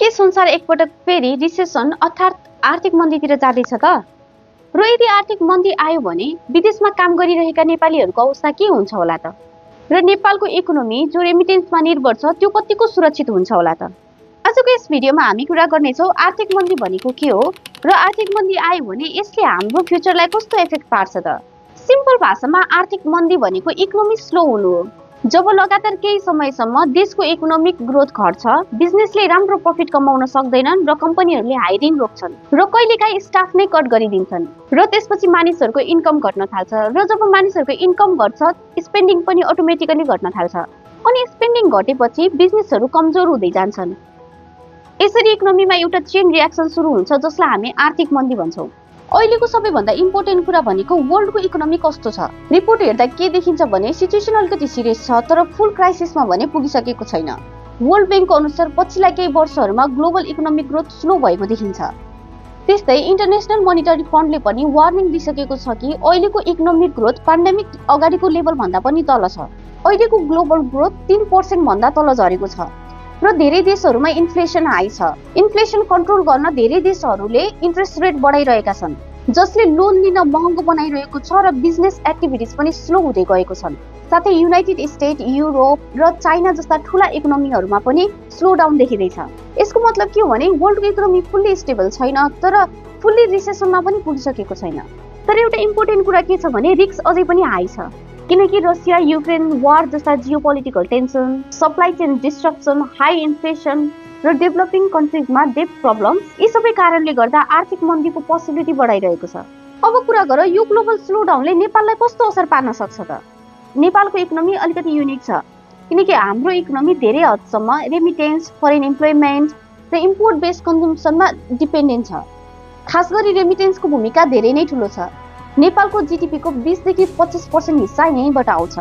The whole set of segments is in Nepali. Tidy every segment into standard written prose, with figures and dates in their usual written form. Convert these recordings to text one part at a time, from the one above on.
किन संसार एकपटक फेरि रिसेसन अर्थात् आर्थिक मन्दीतिर जाँदैछ त? र यदि आर्थिक मन्दी आयो भने विदेशमा काम गरिरहेका नेपालीहरूको अवस्था के हुन्छ होला त? र नेपालको इकोनोमी जो रेमिटेन्समा निर्भर छ त्यो कतिको सुरक्षित हुन्छ होला त? आजको यस भिडियोमा हामी कुरा गर्नेछौँ आर्थिक मन्दी भनेको के हो र आर्थिक मन्दी आयो भने यसले हाम्रो फ्युचरलाई कस्तो इफेक्ट पार्छ त? सिम्पल भाषामा आर्थिक मन्दी भनेको इकोनोमी स्लो हुनु हो। जब लगातार केही समयसम्म देशको इकोनोमिक ग्रोथ घट्छ, बिजनेसले राम्रो प्रफिट कमाउन सक्दैनन् र कम्पनीहरूले हायरिङ रोक्छन् र कहिलेकाहीँ स्टाफ नै कट गरिदिन्छन् र त्यसपछि मानिसहरूको इन्कम घट्न थाल्छ र जब मानिसहरूको इन्कम घट्छ स्पेन्डिङ पनि अटोमेटिकली घट्न थाल्छ अनि स्पेन्डिङ घटेपछि बिजनेसहरू कमजोर हुँदै जान्छन्। यसरी इकोनोमीमा एउटा चेन रियाक्सन सुरु हुन्छ जसलाई हामी आर्थिक मन्दी भन्छौँ। अहिलेको सबैभन्दा इम्पोर्टेन्ट कुरा भनेको वर्ल्डको इकोनोमी कस्तो छ। रिपोर्ट हेर्दा के देखिन्छ भने सिचुएसन अलिकति सिरियस छ तर फुल क्राइसिसमा भने पुगिसकेको छैन। वर्ल्ड ब्याङ्कको अनुसार पछिल्ला केही वर्षहरूमा ग्लोबल इकोनोमिक ग्रोथ स्लो भएको देखिन्छ। त्यस्तै इन्टरनेसनल मोनिटरी फन्डले पनि वार्निङ दिइसकेको छ कि अहिलेको इकोनोमिक ग्रोथ पेन्डेमिक अगाडिको लेभल भन्दा पनि तल छ। अहिलेको ग्लोबल ग्रोथ 3% भन्दा तल झरेको छ र धेरै देशहरूमा इन्फ्लेसन हाई छ। इन्फ्लेसन कन्ट्रोल गर्न धेरै देशहरूले इन्ट्रेस्ट रेट बढाइरहेका छन् जसले लोन लिन महँगो बनाइरहेको छ र बिजनेस एक्टिभिटिज पनि स्लो हुँदै गएको छन्। साथै युनाइटेड स्टेट, युरोप र चाइना जस्ता ठूला इकोनोमीहरूमा पनि स्लो डाउन देखिँदैछ। यसको मतलब के हो भने वर्ल्डको इकोनोमी फुल्ली स्टेबल छैन तर फुल्ली रिसेसनमा पनि पुगिसकेको छैन। तर एउटा इम्पोर्टेन्ट कुरा के छ भने रिस्क अझै पनि हाई छ किनकि रसिया युक्रेन वार जस्ता geopolitical tension, supply chain disruption, high inflation र डेभलपिङ कन्ट्रिजमा डेट प्रब्लम्स यी सबै कारणले गर्दा आर्थिक मन्दीको पोसिबिलिटी बढाइरहेको छ। अब कुरा गरौँ यो ग्लोबल स्लो डाउनले नेपाललाई कस्तो असर पार्न सक्छ त? नेपालको इकोनोमी अलिकति युनिक छ किनकि हाम्रो इकोनोमी धेरै हदसम्म रेमिटेन्स, फरेन इम्प्लोइमेन्ट र इम्पोर्ट बेस्ड कन्जम्सनमा डिपेन्डेन्ट छ। खास गरी रेमिटेन्सको भूमिका धेरै नै ठुलो छ। नेपालको जिडिपीको 20 देखि 25% हिस्सा यहीँबाट आउँछ।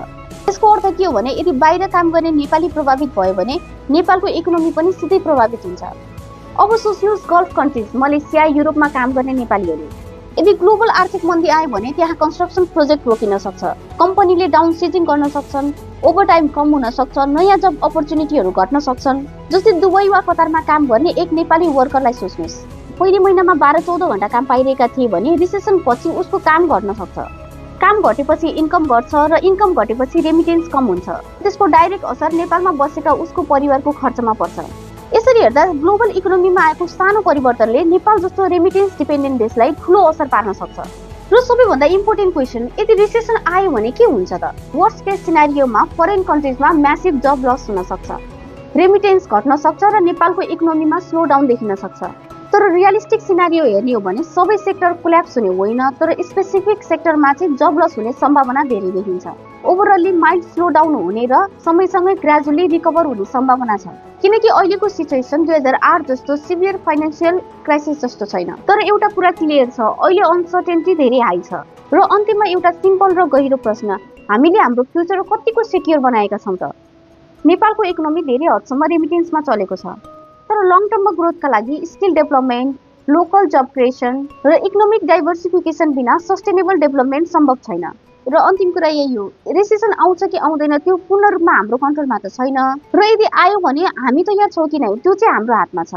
यसको अर्थ के हो भने यदि बाहिर काम गर्ने नेपाली प्रभावित भयो भने नेपालको इकोनोमी पनि सिधै प्रभावित हुन्छ। अब सोच्नुहोस् गल्फ कन्ट्रिज, मलेसिया, युरोपमा काम गर्ने नेपालीहरू। यदि ग्लोबल आर्थिक मन्दी आयो भने त्यहाँ कन्स्ट्रक्सन प्रोजेक्ट रोकिन सक्छ, कम्पनीले डाउन सिजिङ गर्न सक्छन्, ओभरटाइम कम हुन सक्छ, नयाँ जब अपर्च्युनिटीहरू घट्न सक्छन्। जस्तै दुबई वा कतारमा काम गर्ने एक नेपाली वर्करलाई सोच्नुहोस्, पहिले महिनामा 12-14 घण्टा काम पाइरहेका थिए भने रिसेसन पछि उसको काम घट्न सक्छ। काम घटेपछि इन्कम घट्छ र इन्कम घटेपछि रेमिटेन्स कम हुन्छ। त्यसको डाइरेक्ट असर नेपालमा बसेका उसको परिवारको खर्चमा पर्छ। यसरी हेर्दा ग्लोबल इकोनोमीमा आएको सानो परिवर्तनले नेपाल जस्तो रेमिटेन्स डिपेन्डेन्ट देशलाई ठुलो असर पार्न सक्छ। र सबैभन्दा इम्पोर्टेन्ट क्वेसन, यदि रिसेसन आयो भने के हुन्छ त? वर्स्ट केस सिनारियोमा फरेन कन्ट्रिजमा म्यासिभ जब लस हुन सक्छ, रेमिटेन्स घट्न सक्छ र नेपालको इकोनोमीमा स्लो डाउन देखिन सक्छ। तर रियलिस्टिक सिनारियो हेर्ने हो भने सबै सेक्टर कोल्याप्स हुने होइन तर स्पेसिफिक सेक्टरमा चाहिँ जब लस हुने सम्भावना धेरै देखिन्छ। ओभरअलली माइल्ड स्लो डाउन हुने र समयसँगै ग्रेजुअली रिकभर हुने सम्भावना छ किनकि अहिलेको सिचुएसन 2008 जस्तो सिभियर फाइनेन्सियल क्राइसिस जस्तो छैन। तर एउटा कुरा क्लियर छ, अहिले अनसर्टेनिटी धेरै हाई छ। र अन्त्यमा एउटा सिम्पल र गहिरो प्रश्न, हामीले हाम्रो फ्युचर कतिको सेक्योर बनाएका छौँ त? नेपालको इकोनोमी धेरै हदसम्म रेमिटेन्समा चलेको छ तर लङ टर्ममा ग्रोथका लागि स्किल डेभलपमेन्ट, लोकल जब क्रिएसन र इकोनोमिक डाइभर्सिफिकेसन बिना सस्टेनेबल डेभलपमेन्ट सम्भव छैन। र अन्तिम कुरा यही हो, रेसेसन आउँछ कि आउँदैन त्यो पूर्ण रूपमा हाम्रो कन्ट्रोलमा त छैन र यदि आयो भने हामी तयार छौँ कि नै त्यो चाहिँ हाम्रो हातमा छ।